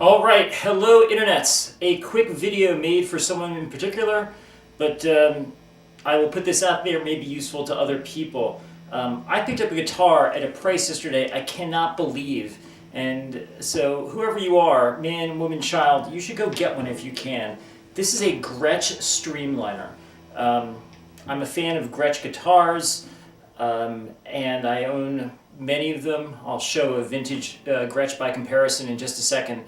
All right, hello internets. A quick video made for someone in particular, but I will put this out there, may be useful to other people. I picked up a guitar at a price yesterday I cannot believe, and so whoever you are, man, woman, child, you should go get one if you can. This is a Gretsch Streamliner. I'm a fan of Gretsch guitars, and I own many of them. I'll show a vintage Gretsch by comparison in just a second.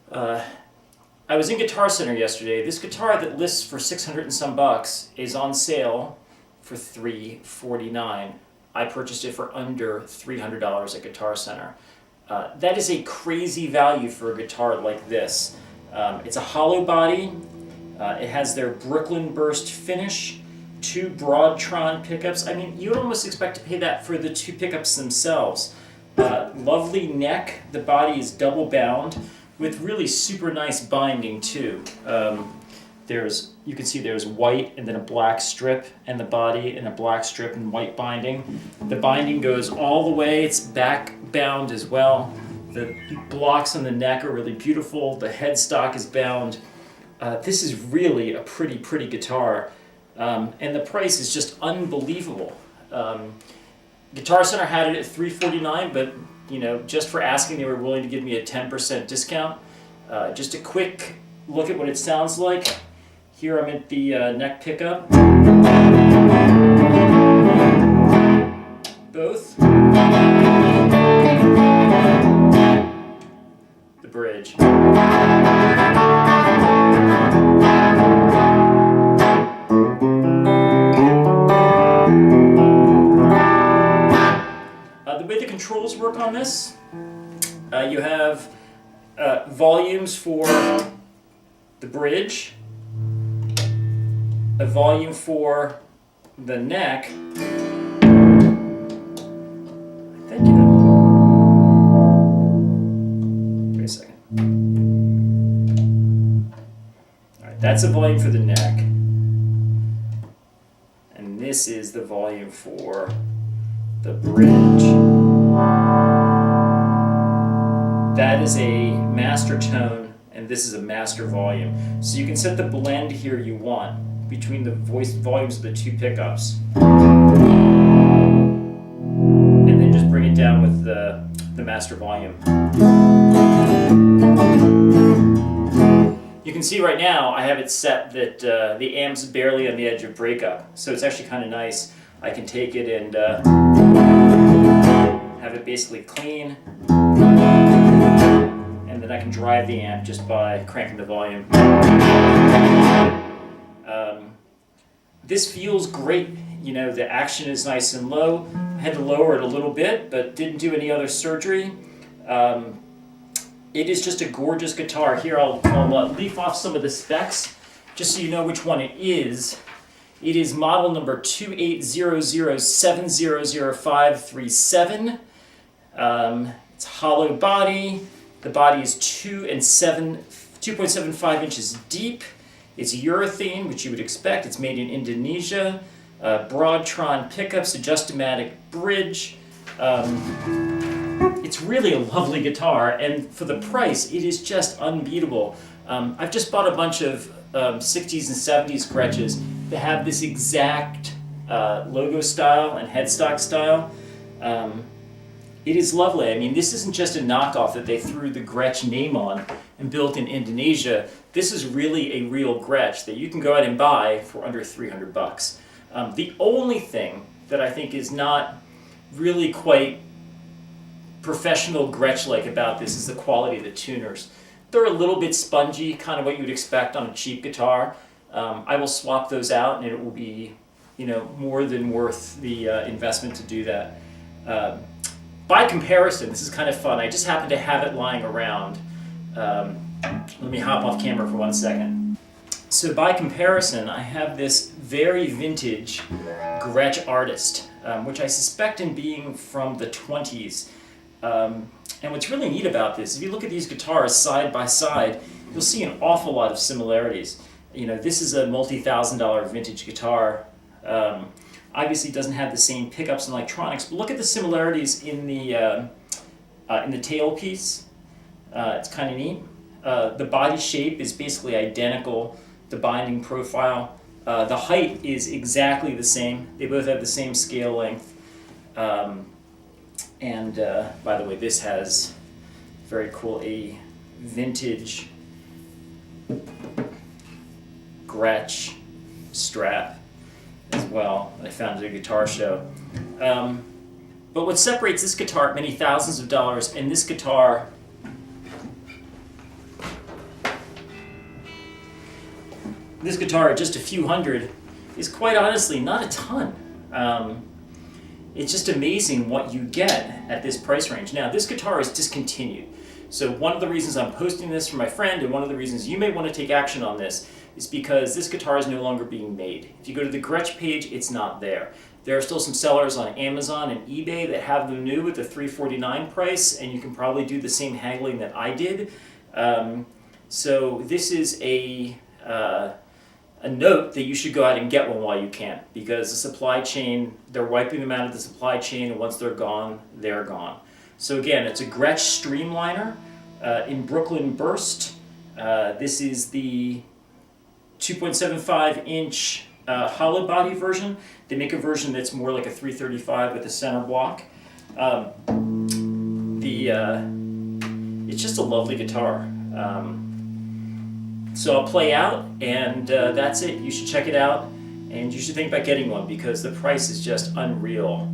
I was in Guitar Center yesterday. This guitar that lists for 600 and some bucks is on sale for $349. I purchased it for under $300 at Guitar Center. That is a crazy value for a guitar like this. It's a hollow body. It has their Brooklyn burst finish, 2 Broadtron pickups. I mean, you would almost expect to pay that for the 2 pickups themselves. Lovely neck. The body is double bound with really super nice binding too. You can see there's white and then a black strip, and the body and a black strip and white binding. The binding goes all the way. It's back bound as well. The blocks on the neck are really beautiful. The headstock is bound. This is really a pretty guitar, and the price is just unbelievable. Guitar Center had it at $349, but just for asking, they were willing to give me a 10% discount. Just a quick look at what it sounds like. Here I'm at the neck pickup. Both. The bridge. The way the controls work on this, you have volumes for the bridge, a volume for the neck. Thank you. Wait a second. All right, that's a volume for the neck, and this is the volume for the bridge. That is a master tone, and this is a master volume. So you can set the blend here you want between the voice volumes of the 2 pickups, and then just bring it down with the master volume. You can see right now I have it set that the amp's barely on the edge of breakup, so it's actually kind of nice. I can take it and have it basically clean, and then I can drive the amp just by cranking the volume. This feels great. The action is nice and low. I had to lower it a little bit, but didn't do any other surgery. It is just a gorgeous guitar. Here I'll leaf off some of the specs just so you know which one it is. It is model number 2800700537. It's hollow body. The body is 2.75 inches deep. It's urethane, which you would expect. It's made in Indonesia. Broadtron pickups, Adjustomatic bridge. It's really a lovely guitar, and for the price, it is just unbeatable. I've just bought a bunch of 60s and 70s Gretches that have this exact logo style and headstock style. It is lovely. I mean, this isn't just a knockoff that they threw the Gretsch name on and built in Indonesia. This is really a real Gretsch that you can go out and buy for under 300 bucks. The only thing that I think is not really quite professional Gretsch-like about this is the quality of the tuners. They're a little bit spongy, kind of what you would expect on a cheap guitar. I will swap those out, and it will be, more than worth the investment to do that. By comparison, this is kind of fun. I just happen to have it lying around. Let me hop off camera for 1 second. So by comparison, I have this very vintage Gretsch Artist, which I suspect in being from the 20s. And what's really neat about this, if you look at these guitars side by side, you'll see an awful lot of similarities. This is a multi-$1,000 vintage guitar. Obviously doesn't have the same pickups and electronics, but look at the similarities in the tailpiece. It's kind of neat. The body shape is basically identical. The binding profile. The height is exactly the same. They both have the same scale length. And by the way, this has very cool a vintage Gretsch strap as well. I found at a guitar show. But what separates this guitar at many thousands of dollars and this guitar at just a few hundred is quite honestly not a ton. It's just amazing what you get at this price range. Now, this guitar is discontinued. So one of the reasons I'm posting this for my friend, and one of the reasons you may want to take action on this, is because this guitar is no longer being made. If you go to the Gretsch page, it's not there. There are still some sellers on Amazon and eBay that have them new with the $349 price, and you can probably do the same haggling that I did. So this is a note that you should go out and get one while you can, because the supply chain, they're wiping them out of the supply chain, and once they're gone, they're gone. So again, it's a Gretsch Streamliner in Brooklyn Burst. This is the 2.75-inch hollow body version. They make a version that's more like a 335 with a center block. It's just a lovely guitar. So I'll play out, and that's it. You should check it out, and you should think about getting one because the price is just unreal.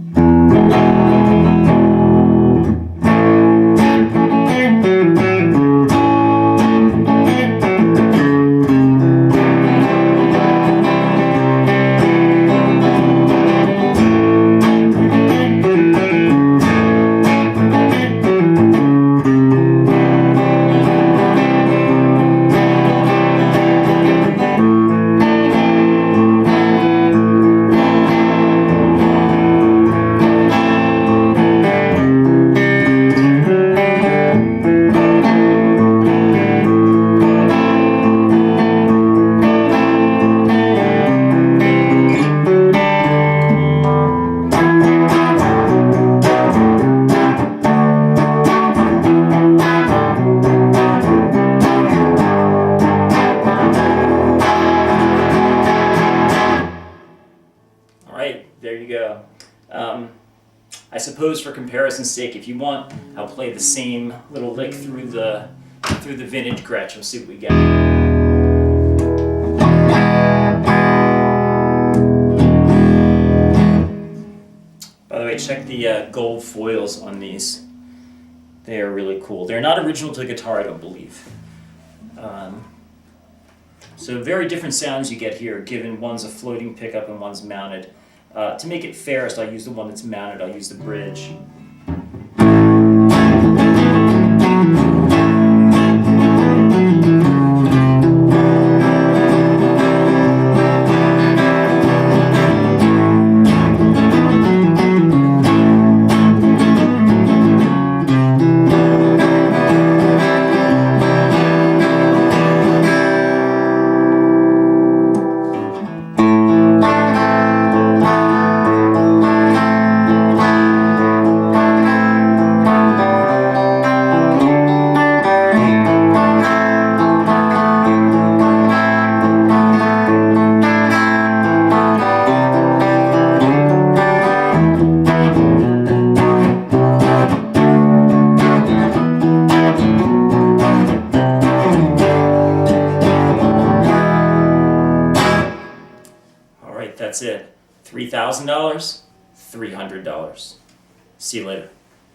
There you go. I suppose for comparison's sake, if you want, I'll play the same little lick through the vintage Gretsch. We'll see what we get. By the way, check the gold foils on these. They are really cool. They're not original to the guitar, I don't believe. So very different sounds you get here, given one's a floating pickup and one's mounted. To make it fairest, I'll use the one that's mounted. I'll use the bridge. That's it. $3,000, $300. See you later.